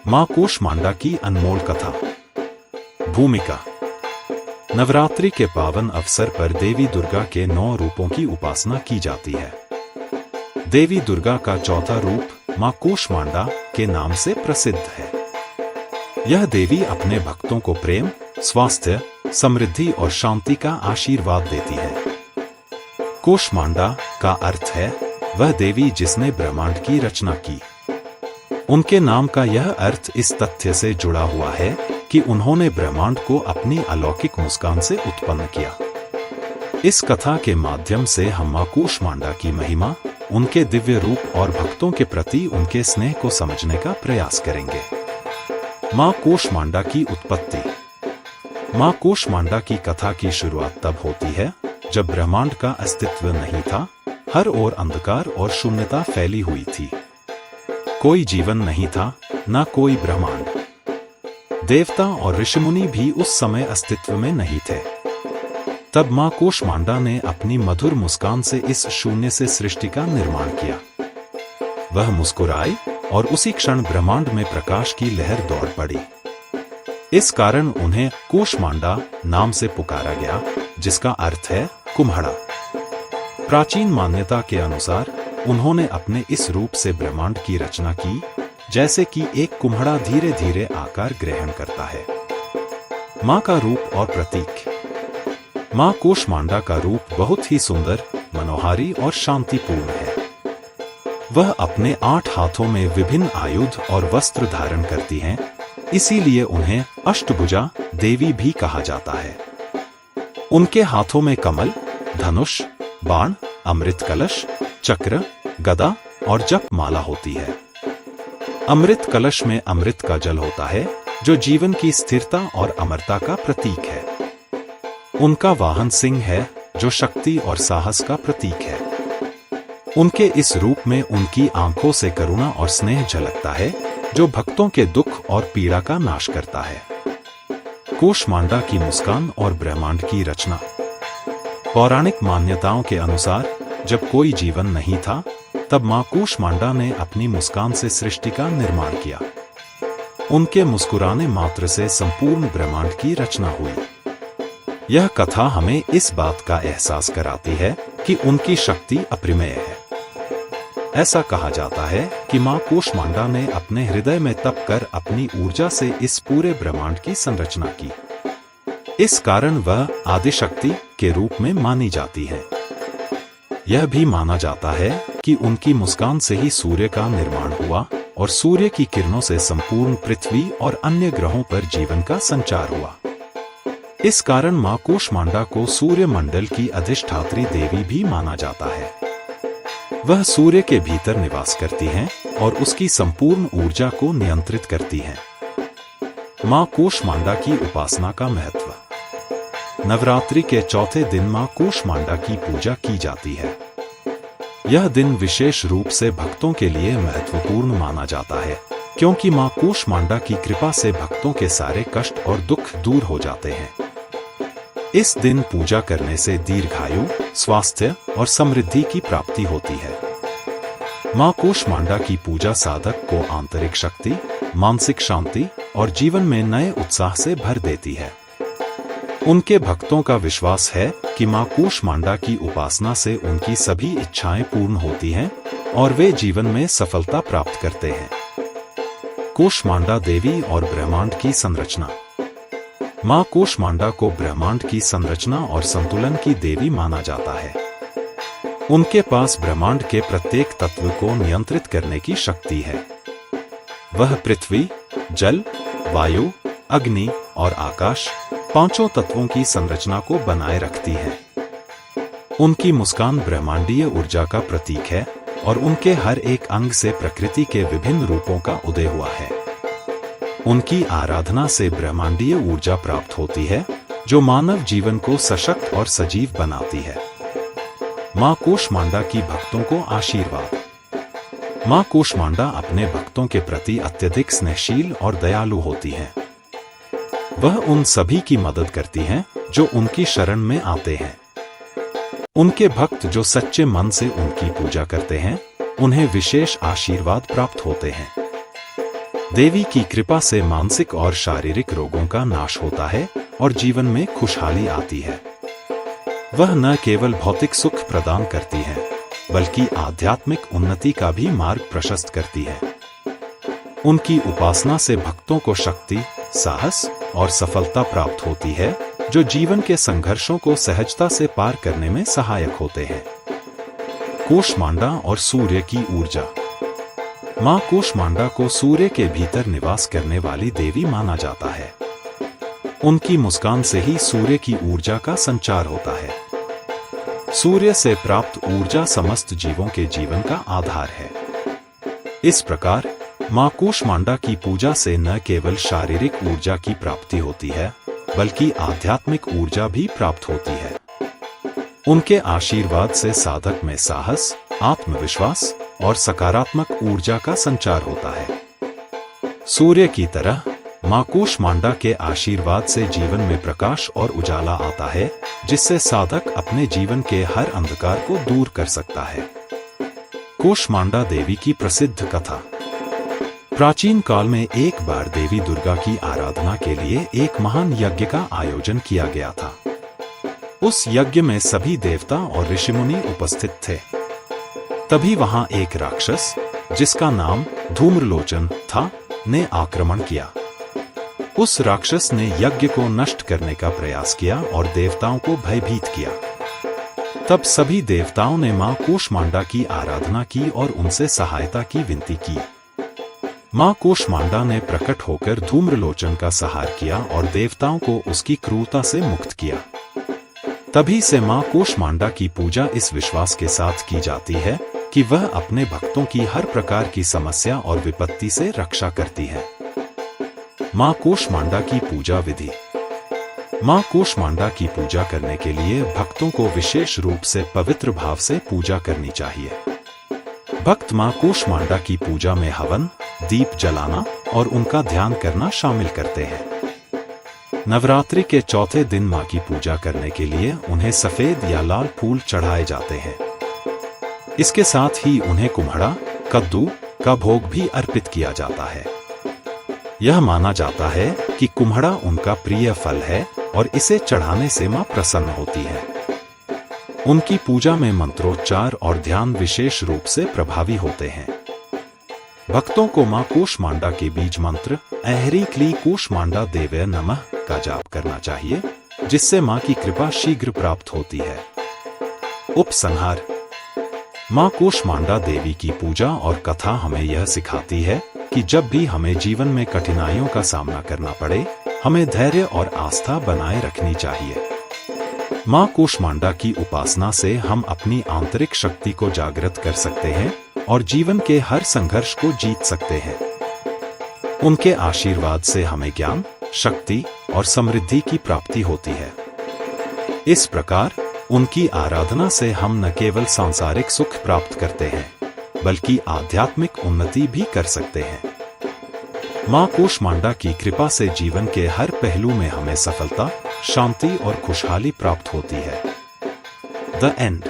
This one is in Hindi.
मां कूष्मांडा की अनमोल कथा। भूमिका। नवरात्रि के पावन अवसर पर देवी दुर्गा के 9 रूपों की उपासना की जाती है। देवी दुर्गा का चौथा रूप मां कूष्मांडा के नाम से प्रसिद्ध है। यह देवी अपने भक्तों को प्रेम, स्वास्थ्य, समृद्धि और शांति का आशीर्वाद देती है। कूष्मांडा का अर्थ है वह देवी जिसने ब्रह्मांड की रचना की। उनके नाम का यह अर्थ इस तथ्य से जुड़ा हुआ है कि उन्होंने ब्रह्मांड को अपनी अलौकिक मुस्कान से उत्पन्न किया। इस कथा के माध्यम से हम मां कूष्मांडा की महिमा, उनके दिव्य रूप और भक्तों के प्रति उनके स्नेह को समझने का प्रयास करेंगे। मां कूष्मांडा की उत्पत्ति। मां कूष्मांडा की कथा की शुरुआत तब होती है जब ब्रह्मांड का अस्तित्व नहीं था। हर ओर अंधकार और शून्यता फैली हुई थी। कोई जीवन नहीं था, न कोई ब्रह्मांड। देवता और ऋषिमुनि भी उस समय अस्तित्व में नहीं थे। तब मां कूष्मांडा ने अपनी मधुर मुस्कान से इस शून्य से सृष्टि का निर्माण किया। वह मुस्कुराई और उसी क्षण ब्रह्मांड में प्रकाश की लहर दौड़ पड़ी। इस कारण उन्हें कूष्मांडा नाम से पुकारा गया, जिसका अर्थ है कुम्हड़ा। प्राचीन मान्यता के अनुसार उन्होंने अपने इस रूप से ब्रह्मांड की रचना की, जैसे कि एक कुम्हड़ा धीरे धीरे आकार ग्रहण करता है। मां का रूप और प्रतीक। मां कूष्मांडा का रूप बहुत ही सुंदर, मनोहारी और शांतिपूर्ण है। वह अपने 8 हाथों में विभिन्न आयुध और वस्त्र धारण करती हैं, इसीलिए उन्हें अष्टभुजा देवी भी कहा जाता है। उनके हाथों में कमल, धनुष, बाण, अमृत कलश, चक्र, गदा और जप माला होती है। अमृत कलश में अमृत का जल होता है, जो जीवन की स्थिरता और अमरता का प्रतीक है। उनका वाहन सिंह है, जो शक्ति और साहस का प्रतीक है। उनके इस रूप में उनकी आंखों से करुणा और स्नेह झलकता है, जो भक्तों के दुख और पीड़ा का नाश करता है। कूष्मांडा की मुस्कान और ब्रह्मांड की रचना। पौराणिक मान्यताओं के अनुसार जब कोई जीवन नहीं था, तब मां कूष्मांडा ने अपनी मुस्कान से सृष्टि का निर्माण किया। उनके मुस्कुराने मात्र से संपूर्ण ब्रह्मांड की रचना हुई। यह कथा हमें इस बात का एहसास कराती है कि उनकी शक्ति अपरिमेय है। ऐसा कहा जाता है कि मां कूष्मांडा ने अपने हृदय में तप कर अपनी ऊर्जा से इस पूरे ब्रह्मांड की संरचना की। इस कारण वह आदिशक्ति के रूप में मानी जाती है। यह भी माना जाता है कि उनकी मुस्कान से ही सूर्य का निर्माण हुआ और सूर्य की किरणों से संपूर्ण पृथ्वी और अन्य ग्रहों पर जीवन का संचार हुआ। इस कारण मां कूष्मांडा को सूर्य मंडल की अधिष्ठात्री देवी भी माना जाता है। वह सूर्य के भीतर निवास करती हैं और उसकी संपूर्ण ऊर्जा को नियंत्रित करती हैं। मां कूष्मांडा की उपासना का महत्व। नवरात्रि के चौथे दिन मां कूष्मांडा की पूजा की जाती है। यह दिन विशेष रूप से भक्तों के लिए महत्वपूर्ण माना जाता है, क्योंकि मां कूष्मांडा की कृपा से भक्तों के सारे कष्ट और दुख दूर हो जाते हैं। इस दिन पूजा करने से दीर्घायु, स्वास्थ्य और समृद्धि की प्राप्ति होती है। मां कूष्मांडा की पूजा साधक को आंतरिक शक्ति, मानसिक शांति और जीवन में नए उत्साह से भर देती है। उनके भक्तों का विश्वास है कि मां कूष्मांडा की उपासना से उनकी सभी इच्छाएं पूर्ण होती हैं और वे जीवन में सफलता प्राप्त करते हैं। कूष्मांडा देवी और ब्रह्मांड की संरचना। मां कूष्मांडा को ब्रह्मांड की संरचना और संतुलन की देवी माना जाता है। उनके पास ब्रह्मांड के प्रत्येक तत्व को नियंत्रित करने की शक्ति है। वह पृथ्वी, जल, वायु, अग्नि और आकाश, 5 तत्वों की संरचना को बनाए रखती है। उनकी मुस्कान ब्रह्मांडीय ऊर्जा का प्रतीक है और उनके हर एक अंग से प्रकृति के विभिन्न रूपों का उदय हुआ है। उनकी आराधना से ब्रह्मांडीय ऊर्जा प्राप्त होती है, जो मानव जीवन को सशक्त और सजीव बनाती है। मां कूष्मांडा की भक्तों को आशीर्वाद। मां कूष्मांडा अपने भक्तों के प्रति अत्यधिक स्नेहशील और दयालु होती हैं। वह उन सभी की मदद करती हैं जो उनकी शरण में आते हैं। उनके भक्त जो सच्चे मन से उनकी पूजा करते हैं, उन्हें विशेष आशीर्वाद प्राप्त होते हैं। देवी की कृपा से मानसिक और शारीरिक रोगों का नाश होता है और जीवन में खुशहाली आती है। वह न केवल भौतिक सुख प्रदान करती है, बल्कि आध्यात्मिक उन्नति का भी मार्ग प्रशस्त करती है। उनकी उपासना से भक्तों को शक्ति, साहस और सफलता प्राप्त होती है, जो जीवन के संघर्षों को सहजता से पार करने में सहायक होते हैं। कूष्मांडा और सूर्य की ऊर्जा। मां कूष्मांडा को सूर्य के भीतर निवास करने वाली देवी माना जाता है। उनकी मुस्कान से ही सूर्य की ऊर्जा का संचार होता है। सूर्य से प्राप्त ऊर्जा समस्त जीवों के जीवन का आधार है। इस प्रकार मां कूष्मांडा की पूजा से न केवल शारीरिक ऊर्जा की प्राप्ति होती है, बल्कि आध्यात्मिक ऊर्जा भी प्राप्त होती है। उनके आशीर्वाद से साधक में साहस, आत्मविश्वास और सकारात्मक ऊर्जा का संचार होता है। सूर्य की तरह मां कूष्मांडा के आशीर्वाद से जीवन में प्रकाश और उजाला आता है, जिससे साधक अपने जीवन के हर अंधकार को दूर कर सकता है। कूष्मांडा देवी की प्रसिद्ध कथा। प्राचीन काल में एक बार देवी दुर्गा की आराधना के लिए एक महान यज्ञ का आयोजन किया गया था। उस यज्ञ में सभी देवता और ऋषिमुनि उपस्थित थे। तभी वहां एक राक्षस, जिसका नाम धूम्रलोचन था, ने आक्रमण किया। उस राक्षस ने यज्ञ को नष्ट करने का प्रयास किया और देवताओं को भयभीत किया। तब सभी देवताओं ने मां कूष्मांडा की आराधना की और उनसे सहायता की विनती की। मां कूष्मांडा ने प्रकट होकर धूम्रलोचन का संहार किया और देवताओं को उसकी क्रूरता से मुक्त किया। तभी से मां कूष्मांडा की पूजा इस विश्वास के साथ की जाती है कि वह अपने भक्तों की हर प्रकार की समस्या और विपत्ति से रक्षा करती है। मां कूष्मांडा की पूजा विधि। मां कूष्मांडा की पूजा करने के लिए भक्तों को विशेष रूप से पवित्र भाव से पूजा करनी चाहिए। भक्त मां कूष्मांडा की पूजा में हवन, दीप जलाना और उनका ध्यान करना शामिल करते हैं। नवरात्रि के चौथे दिन मां की पूजा करने के लिए उन्हें सफेद या लाल फूल चढ़ाए जाते हैं। इसके साथ ही उन्हें कुम्हड़ा, कद्दू का भोग भी अर्पित किया जाता है। यह माना जाता है कि कुम्हड़ा उनका प्रिय फल है और इसे चढ़ाने से मां प्रसन्न होती है। उनकी पूजा में मंत्रोच्चार और ध्यान विशेष रूप से प्रभावी होते हैं। भक्तों को मां कूष्मांडा के बीज मंत्र ऐहरी क्ली कूष्मांडा देवे नमः का जाप करना चाहिए, जिससे मां की कृपा शीघ्र प्राप्त होती है। उपसंहार। मां कूष्मांडा देवी की पूजा और कथा हमें यह सिखाती है कि जब भी हमें जीवन में कठिनाइयों का सामना करना पड़े, हमें धैर्य और आस्था बनाए रखनी चाहिए। मां कूष्मांडा की उपासना से हम अपनी आंतरिक शक्ति को जागृत कर सकते हैं और जीवन के हर संघर्ष को जीत सकते हैं। उनके आशीर्वाद से हमें ज्ञान, शक्ति और समृद्धि की प्राप्ति होती है। इस प्रकार उनकी आराधना से हम न केवल सांसारिक सुख प्राप्त करते हैं, बल्कि आध्यात्मिक उन्नति भी कर सकते हैं। मां कूष्मांडा की कृपा से जीवन के हर पहलू में हमें सफलता, शांति और खुशहाली प्राप्त होती है। The end.